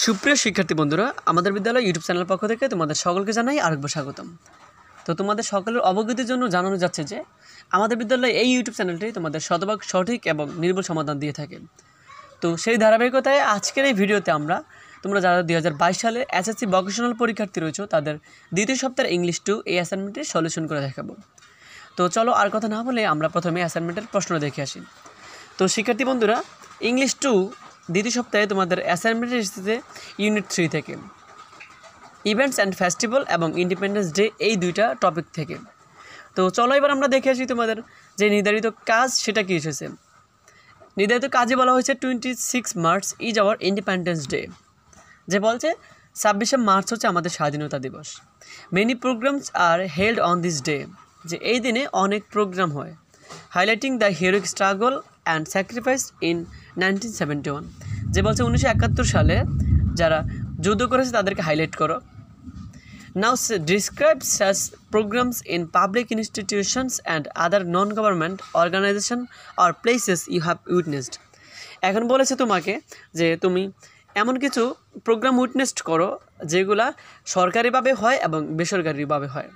সুপ্রিয় শিক্ষার্থী বন্ধুরা, আমাদের বিদ্যালয় ইউটিউব চ্যানেলের পক্ষ থেকে তোমাদের সকলকে জানাই আরেকবার স্বাগতম। তো তোমাদের সকলের অবগতির জন্য জানানো যাচ্ছে যে আমাদের বিদ্যালয়ে এই ইউটিউব চ্যানেলটি তোমাদের শতভাগ সঠিক এবং নির্ভুল সমাধান দিয়ে থাকে। তো সেই ধারাবাহিকতায় আজকের এই ভিডিওতে তোমরা যারা 2022 সালে এসএসসি ভোকেশনাল পরীক্ষার্থী রয়েছে তাদের দ্বিতীয় সপ্তাহের ইংলিশ 2 এই অ্যাসাইনমেন্টের সলিউশন করে দেখাবো। তো চলো আর কথা না বলে আমরা প্রথমে অ্যাসাইনমেন্টের প্রশ্ন দেখে আসি। তো শিক্ষার্থী বন্ধুরা, ইংলিশ 2 দ্বিতীয় সপ্তাহে তোমাদের অ্যাসাইনমেন্টের এসেছে ইউনিট 3 থেকে ইভেন্টস অ্যান্ড ফেস্টিভ্যাল এবং ইন্ডিপেন্ডেন্স ডে, এই দুইটা টপিক থেকে। তো চলো এবার আমরা দেখে আসি তোমাদের যে নির্ধারিত কাজ সেটা কি এসেছে। নির্ধারিত কাজে বলা হয়েছে 26 March is our Independence Day, যে বলছে 26শে মার্চ হচ্ছে আমাদের স্বাধীনতা দিবস। Many programmes are held on this day, যে এই দিনে অনেক প্রোগ্রাম হয়। Highlighting the heroic struggle and sacrifice in 1971, যে বলছে 1971 সালে যারা যুদ্ধ করেছে তাদেরকে হাইলাইট করো। Now describe such programmes in public institutions and other non government organisation or places you have witnessed. এখন বলেছে তোমাকে যে তুমি এমন কিছু প্রোগ্রাম উইটনেসড করো যেগুলা সরকারিভাবে হয় এবং বেসরকারিভাবে হয়।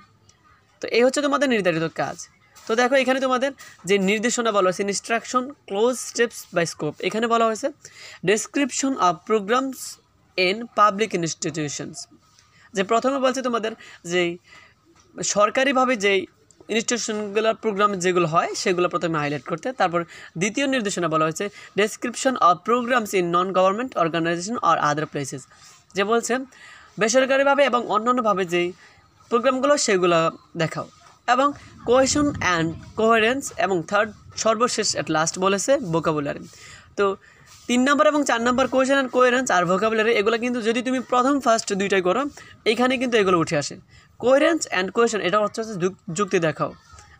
তো এই হচ্ছে তোমাদের নির্ধারিত কাজ। তো দেখো এখানে তোমাদের যে নির্দেশনা বলা হয়েছে, instruction close steps by scope, এখানে বলা হয়েছে description of programmes in public institutions, যে প্রথমে বলছে তোমাদের যেই সরকারিভাবে যেই ইনস্টিটিউশনগুলোর প্রোগ্রাম যেগুলো হয় সেগুলো প্রথমে হাইলাইট করতে। তারপর দ্বিতীয় নির্দেশনা বলা হয়েছে description of programmes in non government organisation or other places, যে বলছে বেসরকারিভাবে এবং অন্যান্যভাবে যেই প্রোগ্রামগুলো সেগুলো দেখাও। এবং কোহেশন অ্যান্ড কোহেরেন্স, এবং থার্ড সর্বশেষ অ্যাট লাস্ট বলেছে ভোকাবুলারি। তো 3 নম্বর এবং 4 নম্বর কোহেশন অ্যান্ড কোহেরেন্স আর ভোকাবুলারি, এগুলো কিন্তু যদি তুমি ফার্স্ট দুইটাই করো এইখানে কিন্তু এগুলো উঠে আসে। কোহেরেন্স অ্যান্ড কোহেশন এটা হচ্ছে যুক্তি দেখাও,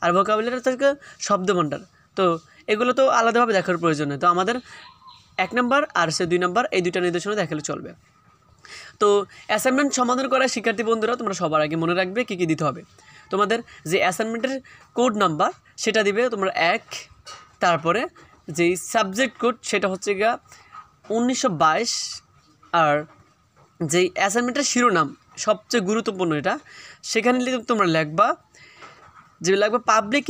আর ভোকাবুলারি থেকে শব্দভাণ্ডার। তো এগুলো তো আলাদাভাবে দেখার প্রয়োজন নেই। তো আমাদের 1 নম্বর আর 2 নম্বর এই দুইটা নির্দেশনা দেখালে চলবে। তো অ্যাসাইনমেন্ট সমাধান করা শিক্ষার্থী বন্ধুরা, তোমরা সবার আগে মনে রাখবে কী কী দিতে হবে। তোমাদের যে অ্যাসাইনমেন্টের কোড নাম্বার সেটা দিবে তোমরা 1, তারপরে যেই সাবজেক্ট কোড সেটা হচ্ছে গিয়া 1922, আর যেই অ্যাসাইনমেন্টের শিরোনাম সবচেয়ে গুরুত্বপূর্ণ এটা, সেখানে তোমরা লিখবা public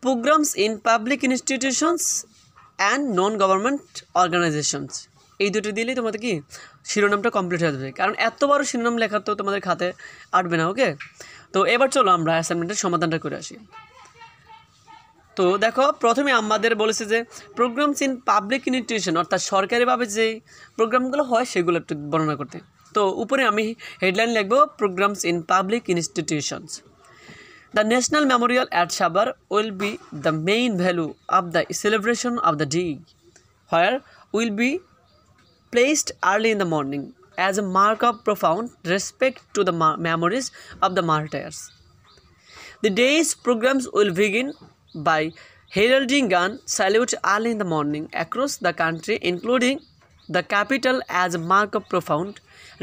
programmes in public institutions and non government organisations, এই দুটো দিলেই তোমাদের কি শিরোনামটা কমপ্লিট হয়ে যাবে, কারণ এত বড় শিরোনাম লেখা তো তোমাদের খাতে আটবে না। ওকে, তো এবার চলো আমরা অ্যাসাইনমেন্টের সমাধানটা করে আসি। তো দেখো প্রথমে আমাদের বলেছে যে প্রোগ্রামস ইন পাবলিক ইনস্টিটিউশন, অর্থাৎ সরকারিভাবে যে প্রোগ্রামগুলো হয় সেগুলো একটু বর্ণনা করতে। তো উপরে আমি হেডলাইন লিখবো programs in public institutions. The national Memorial at Savar will be the main value of the celebration of the day, where will be placed early in the morning as a mark of profound respect to the memories of the martyrs. The day's programs will begin by heralding gun salute early in the morning across the country, including the capital, as a mark of profound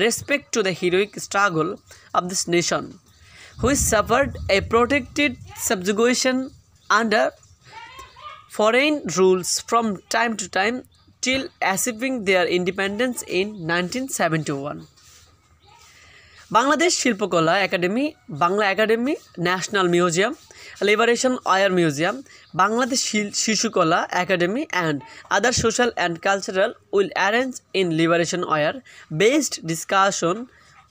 respect to the heroic struggle of this nation, which suffered a protracted subjugation under foreign rules from time to time till achieving their independence in 1971. Bangladesh Shilpakala Academy, Bangla Academy, National Museum, Liberation War Museum, Bangladesh Shishukala Academy and other social and cultural will arrange in liberation war based discussion,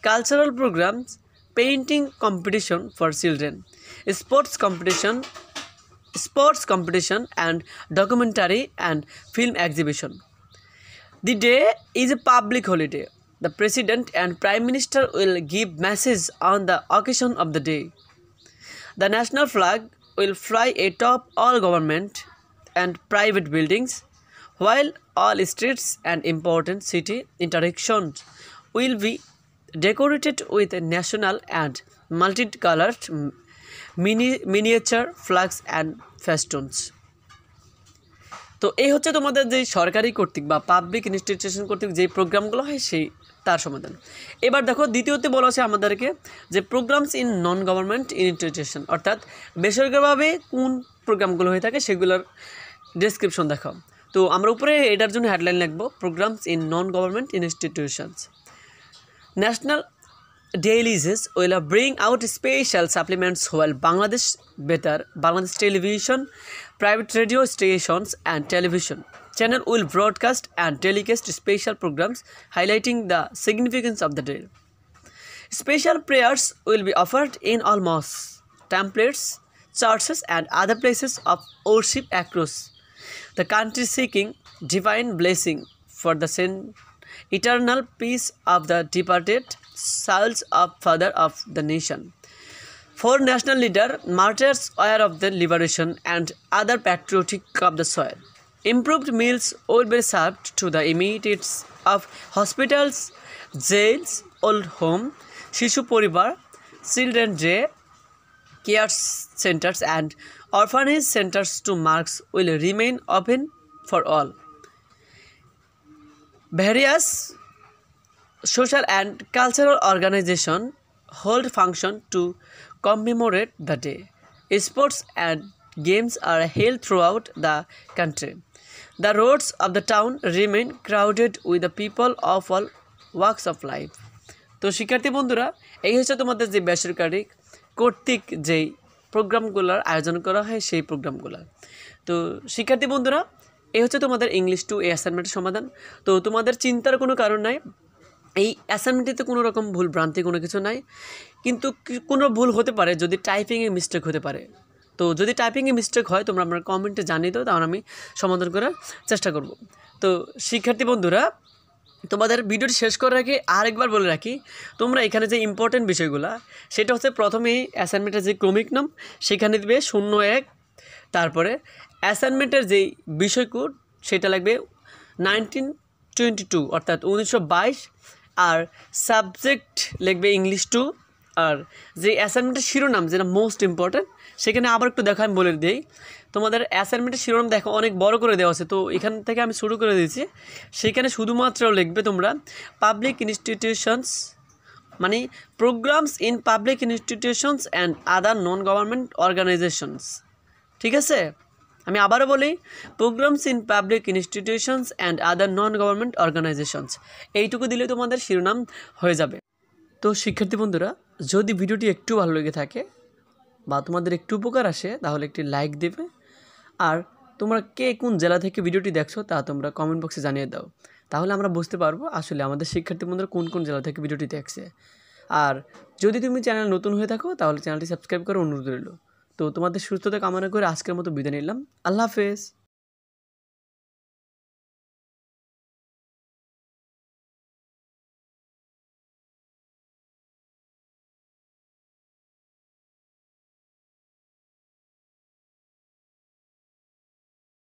cultural programs, painting competition for children, sports competition and documentary and film exhibition. The day is a public holiday. The President and Prime Minister will give message on the occasion of the day. The national flag will fly atop all government and private buildings, while all streets and important city intersections will be decorated with national and multicolored miniature flags and festoons. তো এই হচ্ছে তোমাদের যে সরকারি কর্তৃক বা public institution কর্তৃক যে প্রোগ্রামগুলো হয় সেই তার সমাধান। এবার দেখো দ্বিতীয়তে বলা আছে আমাদেরকে যে programs in non government institution, অর্থাৎ বেসরকারিভাবে কোন প্রোগ্রামগুলো হয়ে থাকে সেগুলোর ডেসক্রিপশন দেখাও। তো আমরা উপরে এটার জন্য হেডলাইন লিখব, programs in non government institutions. National dailies will bring out special supplements while Bangladesh television, private radio stations and television channel will broadcast and telecast special programs highlighting the significance of the day. Special prayers will be offered in all mosques, temples, churches and other places of worship across the country, seeking divine blessing for the eternal peace of the departed souls of father of the nation. For national leader, martyrs aware of the liberation and other patriotic of the soil. Improved meals will be served to the inmates of hospitals, jails, old home, Shishu Poribar, children day care centers and orphanage centers to marks will remain open for all. Various social and cultural organizations hold function to commemorate the day. Sports and games are held throughout the country. The roads of the town remain crowded with the people of all walks of life. তো শিক্ষার্থী বন্ধুরা, এই হচ্ছে তোমাদের যে বেসরকারি কর্তৃক যেই প্রোগ্রামগুলোর আয়োজন করা হয় সেই প্রোগ্রামগুলো। তো শিক্ষার্থী বন্ধুরা, এই হচ্ছে তোমাদের ইংলিশ 2 এই অ্যাসাইনমেন্টের সমাধান। তো তোমাদের চিন্তার কোনো কারণ নাই, এই অ্যাসাইনমেন্টটিতে কোনো রকম ভুল ভ্রান্তি কোনো কিছু নাই, কিন্তু কোনো ভুল হতে পারে, যদি টাইপিংয়ে মিস্টেক হতে পারে। তো যদি টাইপিংয়ে মিস্টেক হয় তোমরা আমার কমেন্টে জানিয়ে দাও, তাহলে আমি সমাধান করার চেষ্টা করব। তো শিক্ষার্থী বন্ধুরা, তোমাদের ভিডিওটি শেষ করার আগে আরেকবার বলে রাখি, তোমরা এখানে যে ইম্পর্টেন্ট বিষয়গুলো, সেটা হচ্ছে প্রথমেই অ্যাসাইনমেন্টের যে ক্রমিক নাম সেখানে দিবে 01, তারপরে অ্যাসাইনমেন্টের যেই বিষয়কোড সেটা লাগবে 1922 অর্থাৎ 1922, আর সাবজেক্ট লিখবে ইংলিশ 2, আর যে অ্যাসাইনমেন্টের শিরোনাম যেটা মোস্ট ইম্পর্ট্যান্ট সেখানে আবার একটু দেখো, আমি বলে দিই। তোমাদের অ্যাসাইনমেন্টের শিরোনাম দেখো অনেক বড় করে দেওয়া আছে, তো এখান থেকে আমি শুরু করে দিয়েছি। সেখানে শুধুমাত্র লিখবে তোমরা পাবলিক ইনস্টিটিউশনস, মানে programmes in public institutions and other non government organisations. ঠিক আছে, আমি আবারও বলি, programmes in public institutions and other non government organisations, এইটুকু দিলে তোমাদের শিরোনাম হয়ে যাবে। তো শিক্ষার্থী বন্ধুরা, যদি ভিডিওটি একটু ভালো লেগে থাকে বা তোমাদের একটু উপকার আসে তাহলে একটি লাইক দেবে, আর তোমরা কে কোন জেলা থেকে ভিডিওটি দেখছো তা তোমরা কমেন্ট বক্সে জানিয়ে দাও, তাহলে আমরা বুঝতে পারবো আসলে আমাদের শিক্ষার্থী বন্ধুরা কোন কোন জেলা থেকে ভিডিওটি দেখছে। আর যদি তুমি চ্যানেল নতুন হয়ে থাকো তাহলে চ্যানেলটি সাবস্ক্রাইব করে অনুরোধ রইল। তো তোমাদের সুস্থতা কামনা করে আজকের মতো বিদায় নিলাম। আল্লাহ হাফেজ।